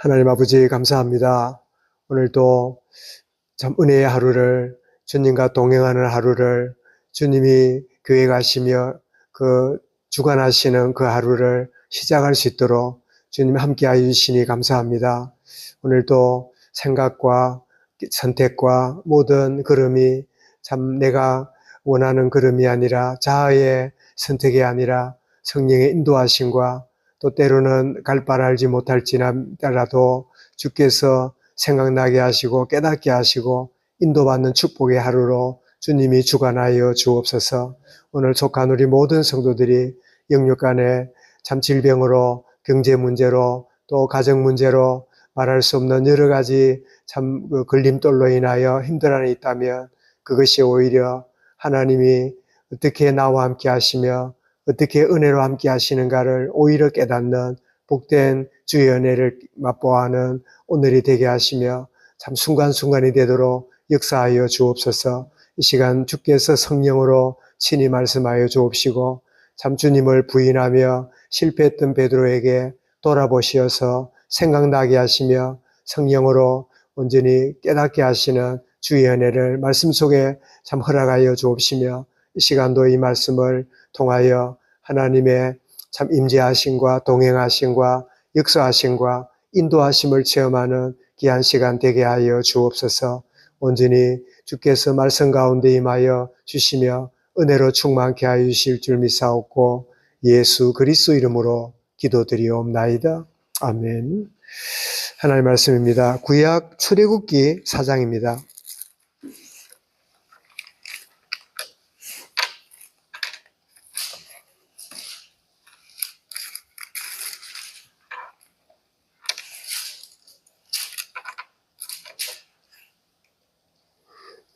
하나님 아버지 감사합니다. 오늘도 참 은혜의 하루를, 주님과 동행하는 하루를, 주님이 교회 가시며 그 주관하시는 그 하루를 시작할 수 있도록 주님 함께하여 주시니 감사합니다. 오늘도 생각과 선택과 모든 걸음이 참 내가 원하는 걸음이 아니라 자아의 선택이 아니라 성령의 인도하심과 또 때로는 갈 바를 알지 못할지라도 주께서 생각나게 하시고 깨닫게 하시고 인도받는 축복의 하루로 주님이 주관하여 주옵소서. 오늘 속한 우리 모든 성도들이 영육 간에 참 질병으로, 경제 문제로, 또 가정 문제로 말할 수 없는 여러 가지 참 걸림돌로 인하여 힘들어하는 있다면 그것이 오히려 하나님이 어떻게 나와 함께 하시며 어떻게 은혜로 함께 하시는가를 오히려 깨닫는 복된 주의 은혜를 맛보아하는 오늘이 되게 하시며 참 순간순간이 되도록 역사하여 주옵소서. 이 시간 주께서 성령으로 친히 말씀하여 주옵시고 참 주님을 부인하며 실패했던 베드로에게 돌아보시어서 생각나게 하시며 성령으로 온전히 깨닫게 하시는 주의 은혜를 말씀 속에 참 허락하여 주옵시며 이 시간도 이 말씀을 통하여 하나님의 참 임재하심과 동행하심과 역사하심과 인도하심을 체험하는 귀한 시간 되게 하여 주옵소서. 온전히 주께서 말씀 가운데 임하여 주시며 은혜로 충만케 하여 주실 줄 믿사옵고 예수 그리스도 이름으로 기도드리옵나이다. 아멘. 하나님의 말씀입니다. 구약 출애굽기 4장입니다.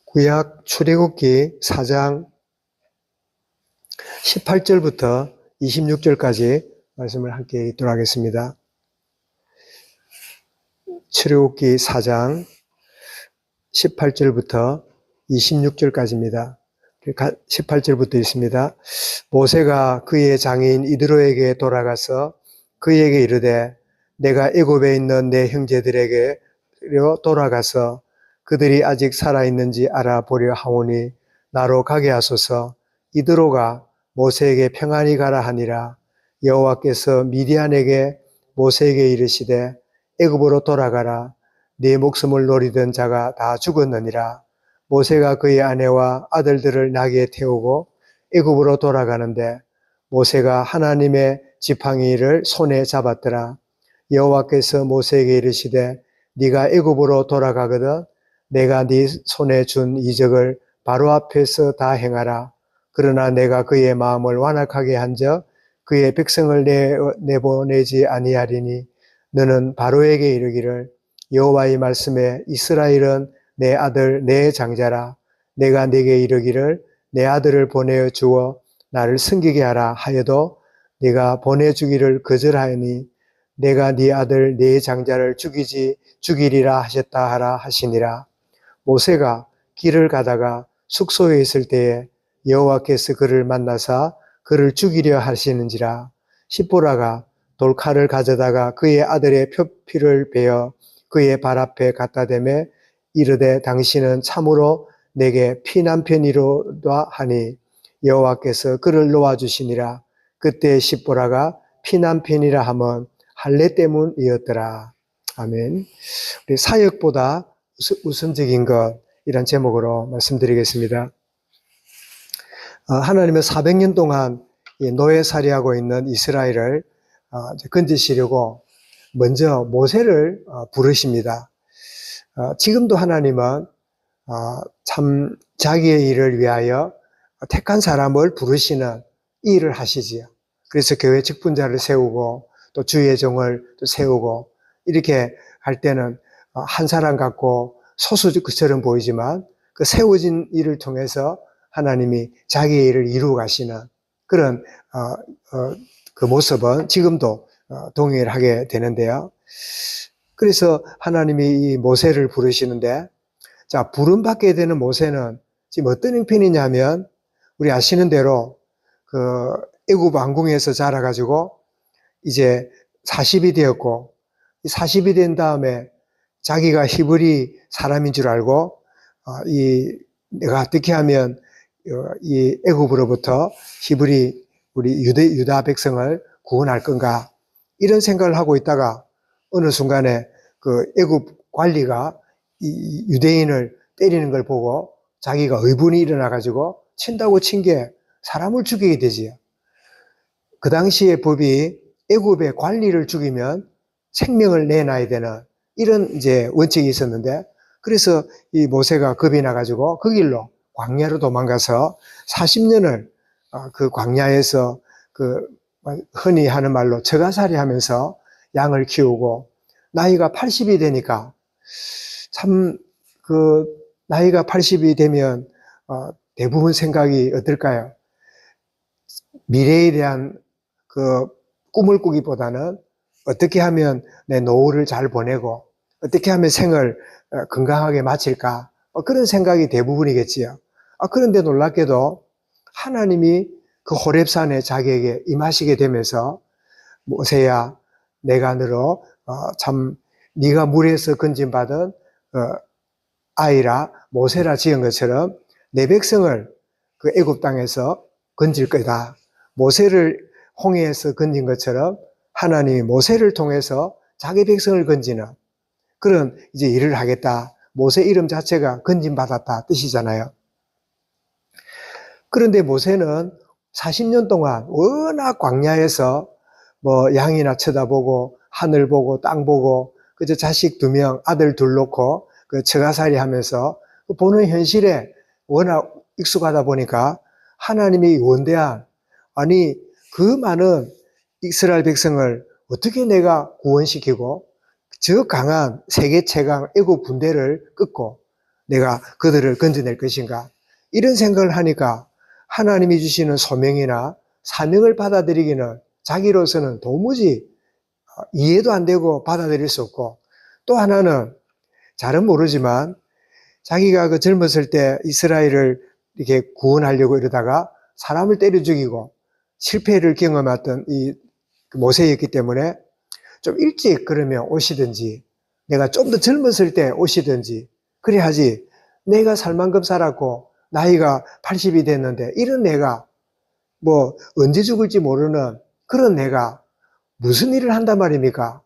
구약 출애굽기 4장 18절부터 26절까지 말씀을 함께 읽도록 하겠습니다. 출애굽기 4장 18절부터 26절까지입니다. 18절부터 있습니다. 모세가 그의 장인 이드로에게 돌아가서 그에게 이르되 내가 애굽에 있는 내 형제들에게로 돌아가서 그들이 아직 살아있는지 알아보려 하오니 나로 가게 하소서. 이드로가 모세에게 평안히 가라 하니라. 여호와께서 미디안에게 모세에게 이르시되 애굽으로 돌아가라. 네 목숨을 노리던 자가 다 죽었느니라. 모세가 그의 아내와 아들들을 나귀에 태우고 애굽으로 돌아가는데 모세가 하나님의 지팡이를 손에 잡았더라. 여호와께서 모세에게 이르시되 네가 애굽으로 돌아가거든 내가 네 손에 준 이적을 바로 앞에서 다 행하라. 그러나 내가 그의 마음을 완악하게 한즉 그의 백성을 내보내지 아니하리니 너는 바로에게 이르기를 여호와의 말씀에 이스라엘은 내 아들 내 장자라. 내가 네게 이르기를 내 아들을 보내어 주어 나를 섬기게 하라 하여도 네가 보내주기를 거절하니 내가 네 아들 네 장자를 죽이리라 하셨다 하라 하시니라. 모세가 길을 가다가 숙소에 있을 때에 여호와께서 그를 만나사 그를 죽이려 하시는지라. 십보라가 돌칼을 가져다가 그의 아들의 표피를 베어 그의 발 앞에 갖다 대매 이르되 당신은 참으로 내게 피난편이로다 하니 여호와께서 그를 놓아주시니라. 그때 십보라가 피난편이라 함은 할례 때문이었더라. 아멘. 우리 사역보다 우선적인 것, 이런 제목으로 말씀드리겠습니다. 하나님은 400년 동안 노예살이하고 있는 이스라엘을 건지시려고 먼저 모세를 부르십니다. 지금도 하나님은 참 자기의 일을 위하여 택한 사람을 부르시는 이 일을 하시지요. 그래서 교회 직분자를 세우고 또 주의 종을 또 세우고 이렇게 할 때는 한 사람 같고 소수처럼 보이지만 그 세워진 일을 통해서 하나님이 자기의 일을 이루어 가시는 그런 그 모습은 지금도 동일하게 되는데요. 그래서 하나님이 이 모세를 부르시는데, 자, 부름받게 되는 모세는 지금 어떤 형편이냐면 우리 아시는 대로 그 애굽 왕궁에서 자라가지고 이제 40이 되었고 40이 된 다음에 자기가 히브리 사람인 줄 알고 내가 어떻게 하면 이 애굽으로부터 히브리 우리 유다 백성을 구원할 건가 이런 생각을 하고 있다가 어느 순간에 그 애굽 관리가 이 유대인을 때리는 걸 보고 자기가 의분이 일어나 가지고 친다고 친 게 사람을 죽이게 되지요. 그 당시의 법이 애굽의 관리를 죽이면 생명을 내놔야 되는 이런 이제 원칙이 있었는데, 그래서 이 모세가 겁이 나가지고 그 길로 광야로 도망가서 40년을 그 광야에서 그 흔히 하는 말로 처가살이 하면서 양을 키우고, 나이가 80이 되니까 참 그 나이가 80이 되면 대부분 생각이 어떨까요? 미래에 대한 그 꿈을 꾸기보다는 어떻게 하면 내 노후를 잘 보내고 어떻게 하면 생을 건강하게 마칠까, 그런 생각이 대부분이겠지요. 그런데 놀랍게도 하나님이 그 호렙산에 자기에게 임하시게 되면서 모세야, 내가 너로 참 네가 물에서 건진받은 아이라 모세라 지은 것처럼 내 백성을 그 애굽 땅에서 건질 거다. 모세를 홍해에서 건진 것처럼 하나님이 모세를 통해서 자기 백성을 건지는 그런 이제 일을 하겠다. 모세 이름 자체가 건진받았다 뜻이잖아요. 그런데 모세는 40년 동안 워낙 광야에서 뭐 양이나 쳐다보고 하늘 보고 땅 보고 그저 자식 2명 아들 둘 놓고 그 처가살이 하면서 보는 현실에 워낙 익숙하다 보니까 하나님이 원대한, 아니 그 많은 이스라엘 백성을 어떻게 내가 구원시키고 저 강한 세계 최강 애국 군대를 꺾고 내가 그들을 건져낼 것인가, 이런 생각을 하니까 하나님이 주시는 소명이나 사명을 받아들이기는 자기로서는 도무지 이해도 안 되고 받아들일 수 없고, 또 하나는 잘은 모르지만 자기가 그 젊었을 때 이스라엘을 이렇게 구원하려고 이러다가 사람을 때려 죽이고 실패를 경험했던 이 모세였기 때문에 좀 일찍 그러면 오시든지, 내가 좀 더 젊었을 때 오시든지 그래야지, 내가 살만큼 살았고 나이가 80이 됐는데 이런 내가 뭐 언제 죽을지 모르는 그런 내가 무슨 일을 한단 말입니까?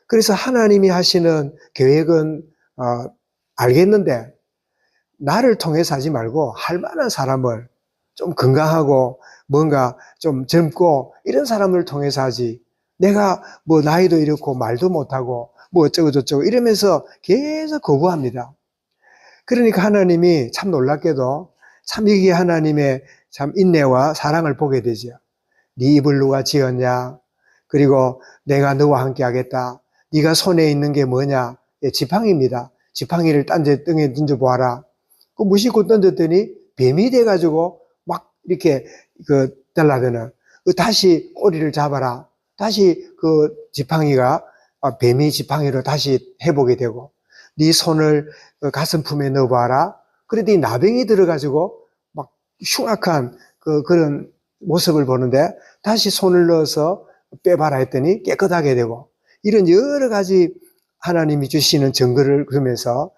그래서 하나님이 하시는 계획은 알겠는데 나를 통해서 하지 말고 할 만한 사람을, 좀 건강하고 뭔가 좀 젊고 이런 사람을 통해서 하지, 내가 뭐 나이도 이렇고 말도 못하고 뭐 어쩌고 저쩌고 이러면서 계속 거부합니다. 그러니까 하나님이 참 놀랍게도 참 이게 하나님의 참 인내와 사랑을 보게 되죠. 네 입을 누가 지었냐, 그리고 내가 너와 함께 하겠다, 네가 손에 있는 게 뭐냐, 지팡이입니다. 지팡이를 딴지 등에 던져보아라. 그 무심코 던졌더니 뱀이 돼가지고 막 이렇게 달라드는, 다시 꼬리를 잡아라. 다시 그 지팡이가 뱀이 지팡이로 다시 해보게 되고, 네 손을 가슴품에 넣어봐라. 그랬더니 나병이 들어가지고 막 흉악한 그런 모습을 보는데 다시 손을 넣어서 빼봐라 했더니 깨끗하게 되고, 이런 여러 가지 하나님이 주시는 증거를 그러면서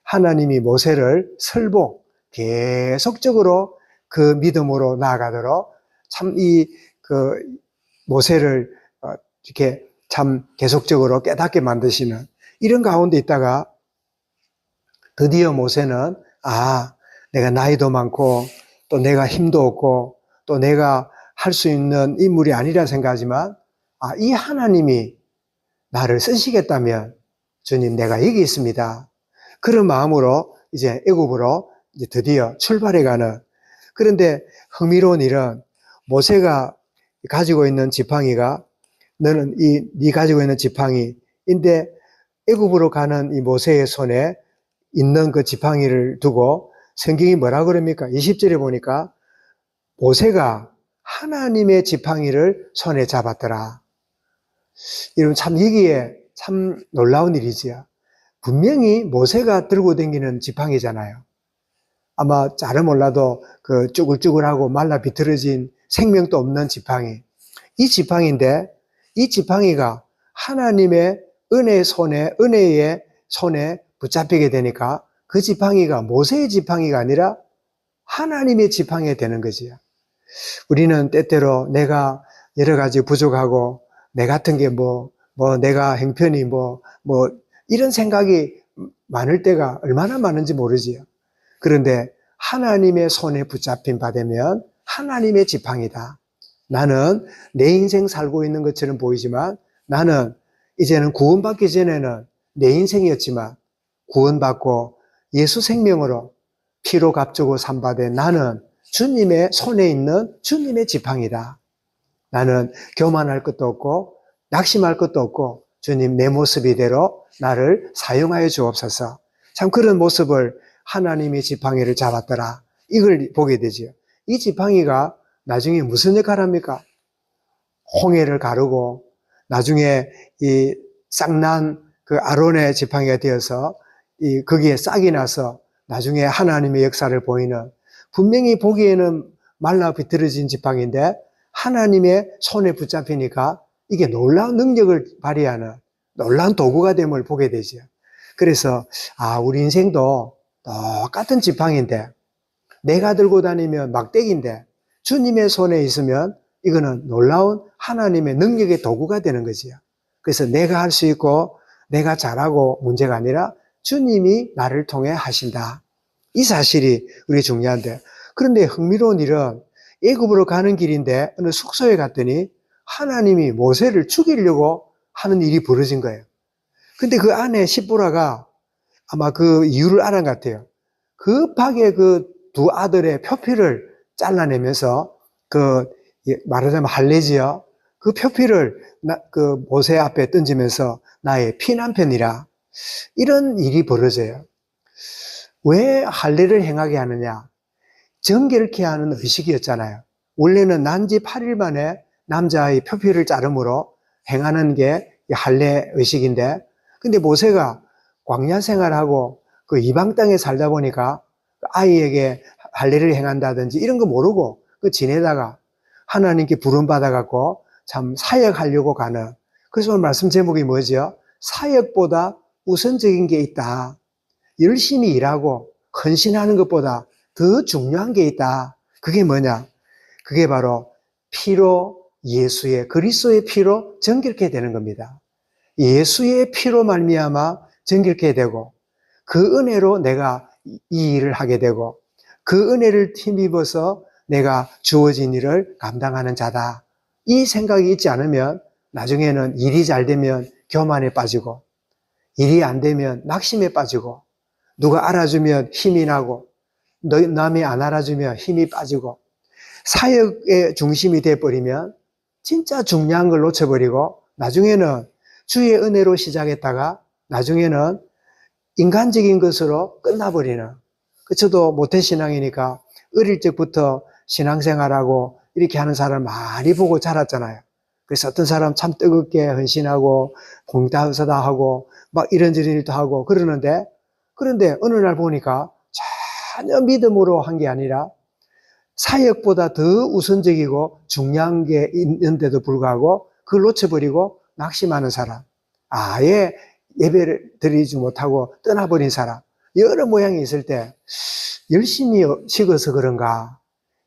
하나님이 모세를 설복 계속적으로 그 믿음으로 나아가도록 참 모세를 이렇게 참 계속적으로 깨닫게 만드시는 이런 가운데 있다가 드디어 모세는 내가 나이도 많고 또 내가 힘도 없고 또 내가 할 수 있는 인물이 아니라 생각하지만 이 하나님이 나를 쓰시겠다면 주님 내가 여기 있습니다. 그런 마음으로 이제 애굽으로 이제 드디어 출발해가는, 그런데 흥미로운 일은 모세가 가지고 있는 지팡이가, 너는 네 가지고 있는 지팡이인데 애굽으로 가는 이 모세의 손에 있는 그 지팡이를 두고 성경이 뭐라 그럽니까? 20절에 보니까 모세가 하나님의 지팡이를 손에 잡았더라. 여러분 참 여기에 참 놀라운 일이지요. 분명히 모세가 들고 다니는 지팡이잖아요. 아마 잘은 몰라도 그 쭈글쭈글하고 말라 비틀어진 생명도 없는 지팡이. 이 지팡이인데 이 지팡이가 하나님의 은혜의 손에 붙잡히게 되니까 그 지팡이가 모세의 지팡이가 아니라 하나님의 지팡이가 되는 거지요. 우리는 때때로 내가 여러 가지 부족하고 내 같은 게 내가 형편이 이런 생각이 많을 때가 얼마나 많은지 모르지요. 그런데 하나님의 손에 붙잡힌 바 되면 하나님의 지팡이다. 나는 내 인생 살고 있는 것처럼 보이지만 나는 이제는 구원받기 전에는 내 인생이었지만 구원받고 예수 생명으로 피로 값주고 산바된 나는 주님의 손에 있는 주님의 지팡이다. 나는 교만할 것도 없고 낙심할 것도 없고 주님 내 모습 이대로 나를 사용하여 주옵소서. 참 그런 모습을 하나님의 지팡이를 잡았더라. 이걸 보게 되지요. 이 지팡이가 나중에 무슨 역할을 합니까? 홍해를 가르고 나중에 이 싹난 그 아론의 지팡이가 되어서 거기에 싹이 나서 나중에 하나님의 역사를 보이는, 분명히 보기에는 말라 비틀어진 지팡이인데 하나님의 손에 붙잡히니까 이게 놀라운 능력을 발휘하는 놀라운 도구가 됨을 보게 되죠. 그래서 우리 인생도 똑같은 지팡이인데 내가 들고 다니면 막대기인데 주님의 손에 있으면 이거는 놀라운 하나님의 능력의 도구가 되는 거지요. 그래서 내가 할 수 있고 내가 잘하고 문제가 아니라 주님이 나를 통해 하신다. 이 사실이 우리 중요한데, 그런데 흥미로운 일은 애굽으로 가는 길인데 어느 숙소에 갔더니 하나님이 모세를 죽이려고 하는 일이 벌어진 거예요. 근데 그 안에 십보라가 아마 그 이유를 알은 것 같아요. 급하게 그 두 아들의 표피를 잘라내면서 말하자면 할례지요. 그 표피를 그 모세 앞에 던지면서 나의 피난편이라, 이런 일이 벌어져요. 왜 할례를 행하게 하느냐? 정결케 하는 의식이었잖아요. 원래는 난지 8일 만에 남자의 표피를 자름으로 행하는 게 할례 의식인데, 근데 모세가 광야 생활하고 그 이방 땅에 살다 보니까 아이에게 할례를 행한다든지 이런 거 모르고 지내다가 하나님께 부름받아갖고 참 사역하려고 가는, 그래서 오늘 말씀 제목이 뭐죠? 사역보다 우선적인 게 있다. 열심히 일하고 헌신하는 것보다 더 중요한 게 있다. 그게 뭐냐? 그게 바로 피로, 그리스도의 피로 정결케 되는 겁니다. 예수의 피로 말미암아 정결케 되고 그 은혜로 내가 이 일을 하게 되고 그 은혜를 힘입어서 내가 주어진 일을 감당하는 자다. 이 생각이 있지 않으면 나중에는 일이 잘 되면 교만에 빠지고, 일이 안 되면 낙심에 빠지고, 누가 알아주면 힘이 나고 남이 안 알아주면 힘이 빠지고, 사역의 중심이 돼버리면 진짜 중요한 걸 놓쳐버리고 나중에는 주의 은혜로 시작했다가 나중에는 인간적인 것으로 끝나버리는, 저도 모태신앙이니까 어릴 적부터 신앙생활하고 이렇게 하는 사람을 많이 보고 자랐잖아요. 그래서 어떤 사람 참 뜨겁게 헌신하고 봉사다 하고 막 이런저런 일도 하고 그러는데, 그런데 어느 날 보니까 전혀 믿음으로 한 게 아니라 사역보다 더 우선적이고 중요한 게 있는데도 불구하고 그걸 놓쳐버리고 낙심하는 사람, 아예 예배를 드리지 못하고 떠나버린 사람, 여러 모양이 있을 때 열심히 식어서 그런가?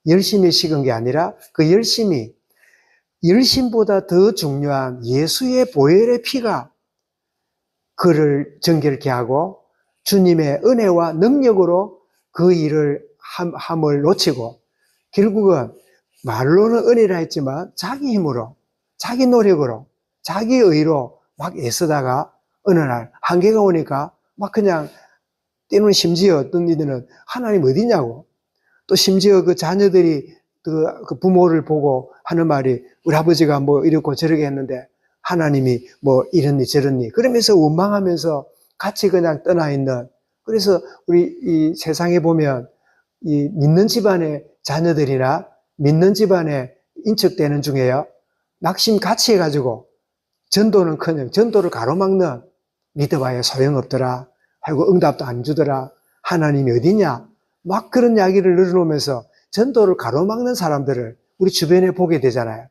열심히 식은 게 아니라 그 열심보다 더 중요한 예수의 보혈의 피가 그를 정결케 하고 주님의 은혜와 능력으로 그 일을 함을 놓치고, 결국은 말로는 은혜라 했지만 자기 힘으로, 자기 노력으로, 자기 의로 막 애쓰다가 어느 날 한계가 오니까 막 그냥 때로는 심지어 어떤 이들은 하나님 어디냐고, 또 심지어 그 자녀들이 그 부모를 보고 하는 말이 우리 아버지가 뭐 이렇고 저렇게 했는데 하나님이 뭐 이러니 저러니 그러면서 원망하면서 같이 그냥 떠나 있는, 그래서 우리 이 세상에 보면 이 믿는 집안의 자녀들이나 믿는 집안에 인척되는 중에요, 낙심 같이 해가지고 전도는커녕 전도를 가로막는, 믿어봐야 소용없더라, 아이고 응답도 안 주더라, 하나님이 어디냐, 막 그런 이야기를 늘어놓으면서 전도를 가로막는 사람들을 우리 주변에 보게 되잖아요.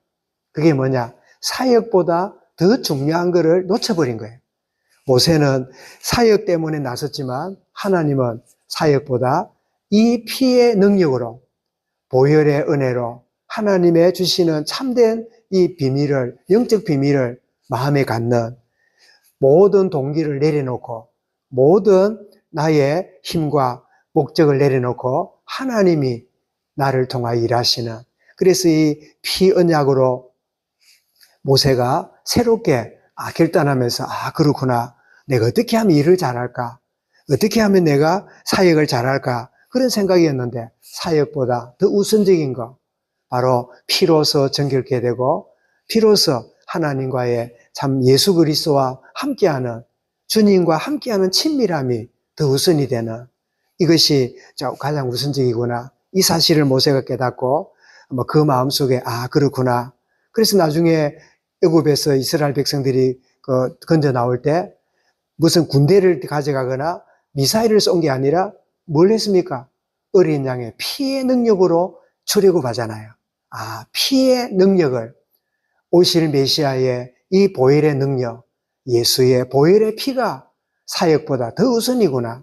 그게 뭐냐? 사역보다 더 중요한 거를 놓쳐버린 거예요. 모세는 사역 때문에 나섰지만 하나님은 사역보다 이 피의 능력으로, 보혈의 은혜로 하나님의 주시는 참된 이 비밀을, 영적 비밀을 마음에 갖는 모든 동기를 내려놓고, 모든 나의 힘과 목적을 내려놓고 하나님이 나를 통하여 일하시는, 그래서 이 피 언약으로 모세가 새롭게 결단하면서 그렇구나, 내가 어떻게 하면 일을 잘할까, 어떻게 하면 내가 사역을 잘할까, 그런 생각이었는데 사역보다 더 우선적인 거, 바로 피로서 정결케 되고 피로서 하나님과의 참 예수 그리스도와 함께하는, 주님과 함께하는 친밀함이 더 우선이 되는, 이것이 가장 우선적이구나, 이 사실을 모세가 깨닫고 그 마음속에 그렇구나. 그래서 나중에 애굽에서 이스라엘 백성들이 건져 나올 때 무슨 군대를 가져가거나 미사일을 쏜 게 아니라 뭘 했습니까? 어린 양의 피의 능력으로 출애굽하잖아요. 피의 능력을, 오실 메시아의 이 보혈의 능력, 예수의 보혈의 피가 사역보다 더 우선이구나,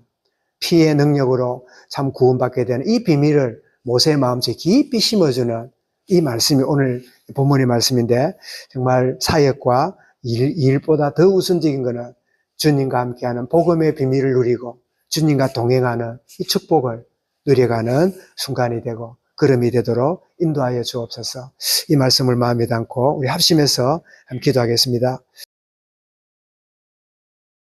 피의 능력으로 참 구원받게 되는 이 비밀을 모세의 마음속에 깊이 심어주는 이 말씀이 오늘 본문의 말씀인데, 정말 사역과 일보다 더 우선적인 것은 주님과 함께하는 복음의 비밀을 누리고 주님과 동행하는 이 축복을 누려가는 순간이 되고 걸음이 되도록 인도하여 주옵소서. 이 말씀을 마음에 담고 우리 합심해서 함께 기도하겠습니다.